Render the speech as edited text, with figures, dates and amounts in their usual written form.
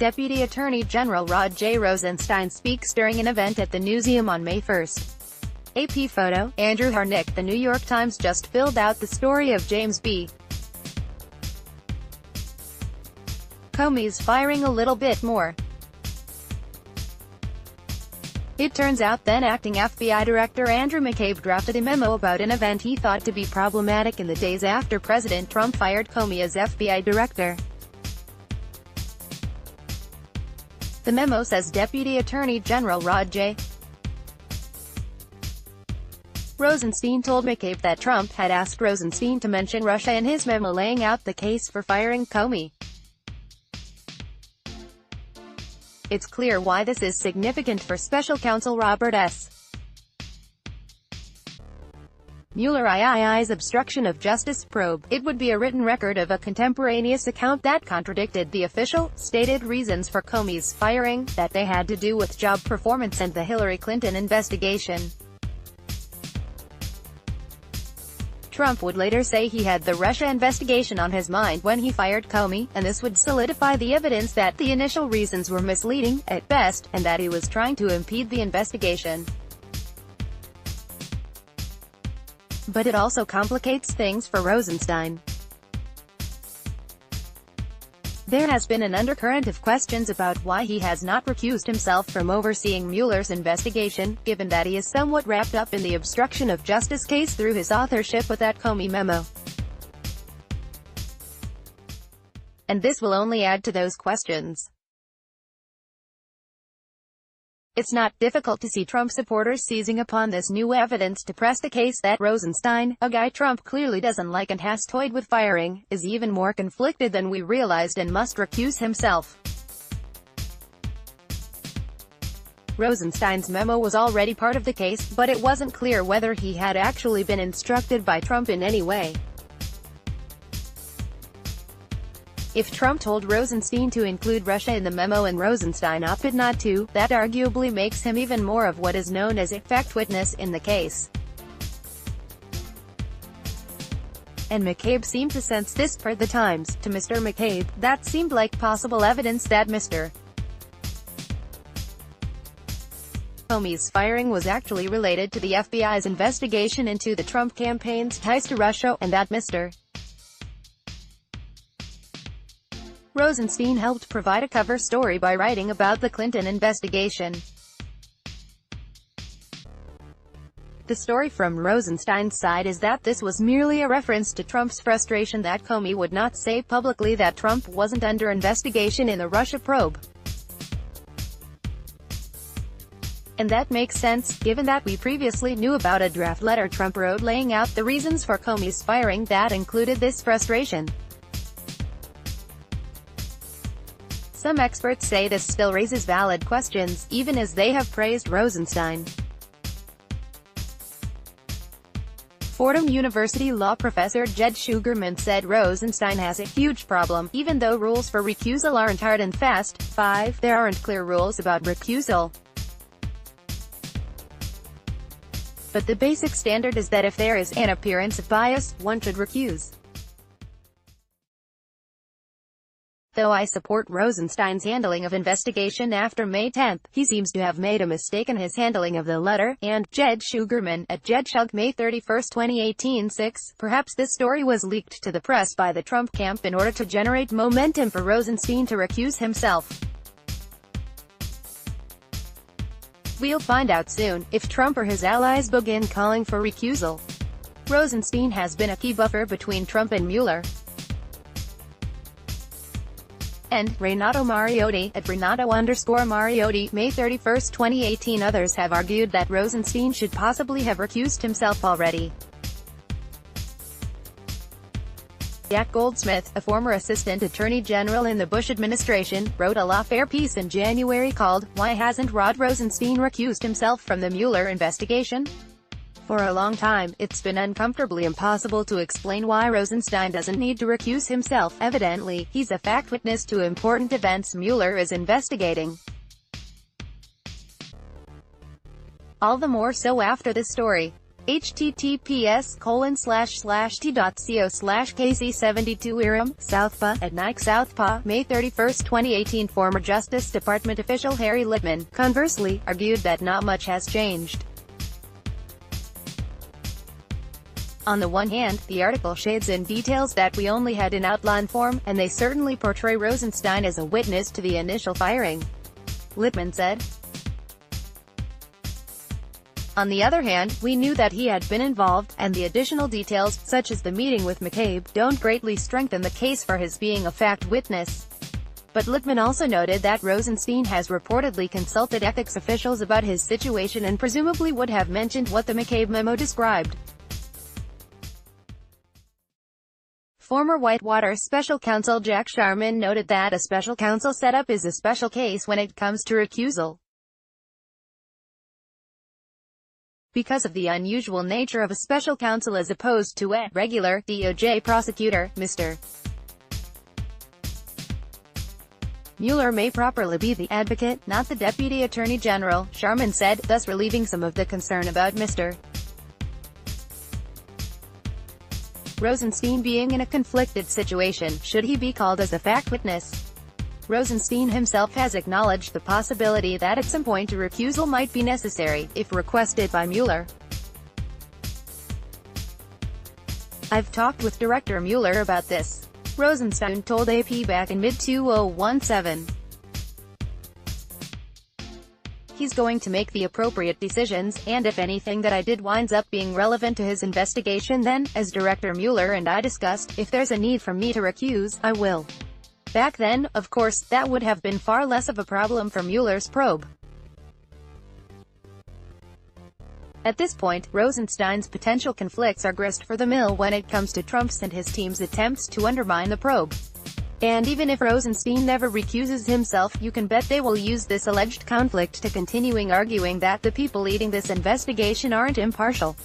Deputy Attorney General Rod Rosenstein speaks during an event at the Newseum on May 1. AP photo, Andrew Harnik. The New York Times just filled out the story of James B. Comey's firing a little bit more. It turns out then acting FBI Director Andrew McCabe drafted a memo about an event he thought to be problematic in the days after President Trump fired Comey as FBI Director. The memo says Deputy Attorney General Rod Rosenstein told McCabe that Trump had asked Rosenstein to mention Russia in his memo laying out the case for firing Comey. It's clear why this is significant for Special Counsel Robert S. Mueller II's obstruction of justice probe. It would be a written record of a contemporaneous account that contradicted the official, stated reasons for Comey's firing, that they had to do with job performance and the Hillary Clinton investigation. Trump would later say he had the Russia investigation on his mind when he fired Comey, and this would solidify the evidence that the initial reasons were misleading, at best, and that he was trying to impede the investigation. But it also complicates things for Rosenstein. There has been an undercurrent of questions about why he has not recused himself from overseeing Mueller's investigation, given that he is somewhat wrapped up in the obstruction of justice case through his authorship of that Comey memo. And this will only add to those questions. It's not difficult to see Trump supporters seizing upon this new evidence to press the case that Rosenstein, a guy Trump clearly doesn't like and has toyed with firing, is even more conflicted than we realized and must recuse himself. Rosenstein's memo was already part of the case, but it wasn't clear whether he had actually been instructed by Trump in any way. If Trump told Rosenstein to include Russia in the memo and Rosenstein opted not to, that arguably makes him even more of what is known as a fact witness in the case. And McCabe seemed to sense this per the Times. To Mr. McCabe, that seemed like possible evidence that Mr. Comey's firing was actually related to the FBI's investigation into the Trump campaign's ties to Russia, and that Mr. Rosenstein helped provide a cover story by writing about the Clinton investigation. The story from Rosenstein's side is that this was merely a reference to Trump's frustration that Comey would not say publicly that Trump wasn't under investigation in the Russia probe. And that makes sense, given that we previously knew about a draft letter Trump wrote laying out the reasons for Comey's firing that included this frustration. Some experts say this still raises valid questions, even as they have praised Rosenstein. Fordham University law professor Jed Shugerman said Rosenstein has a huge problem, even though rules for recusal aren't hard and fast. 5. There aren't clear rules about recusal. But the basic standard is that if there is an appearance of bias, one should recuse. Though I support Rosenstein's handling of investigation after May 10, he seems to have made a mistake in his handling of the letter, and Jed Shugerman, at JedShug, May 31, 2018 6. Perhaps this story was leaked to the press by the Trump camp in order to generate momentum for Rosenstein to recuse himself. We'll find out soon, if Trump or his allies begin calling for recusal. Rosenstein has been a key buffer between Trump and Mueller. And Renato Mariotti, at Renato_Mariotti, May 31, 2018. Others have argued that Rosenstein should possibly have recused himself already. Jack Goldsmith, a former assistant attorney general in the Bush administration, wrote a lawfare piece in January called, "Why Hasn't Rod Rosenstein Recused Himself from the Mueller Investigation?" For a long time, it's been uncomfortably impossible to explain why Rosenstein doesn't need to recuse himself. Evidently, he's a fact witness to important events Mueller is investigating. All the more so after this story. https://t.co/kc72 Southpaw at Nike Southpaw, May 31, 2018. Former Justice Department official Harry Littman, conversely, argued that not much has changed. On the one hand, the article shades in details that we only had in outline form, and they certainly portray Rosenstein as a witness to the initial firing, Littman said. On the other hand, we knew that he had been involved, and the additional details, such as the meeting with McCabe, don't greatly strengthen the case for his being a fact witness. But Littman also noted that Rosenstein has reportedly consulted ethics officials about his situation and presumably would have mentioned what the McCabe memo described. Former Whitewater Special Counsel Jack Sharman noted that a special counsel setup is a special case when it comes to recusal. Because of the unusual nature of a special counsel as opposed to a regular DOJ prosecutor, Mr. Mueller may properly be the advocate, not the Deputy Attorney General, Sharman said, thus relieving some of the concern about Mr. Rosenstein being in a conflicted situation, should he be called as a fact witness. Rosenstein himself has acknowledged the possibility that at some point a recusal might be necessary, if requested by Mueller. "I've talked with Director Mueller about this," Rosenstein told AP back in mid-2017. "He's going to make the appropriate decisions, and if anything that I did winds up being relevant to his investigation, then, as Director Mueller and I discussed, if there's a need for me to recuse, I will." Back then, of course, that would have been far less of a problem for Mueller's probe. At this point, Rosenstein's potential conflicts are grist for the mill when it comes to Trump's and his team's attempts to undermine the probe. And even if Rosenstein never recuses himself, you can bet they will use this alleged conflict to continuing arguing that the people leading this investigation aren't impartial.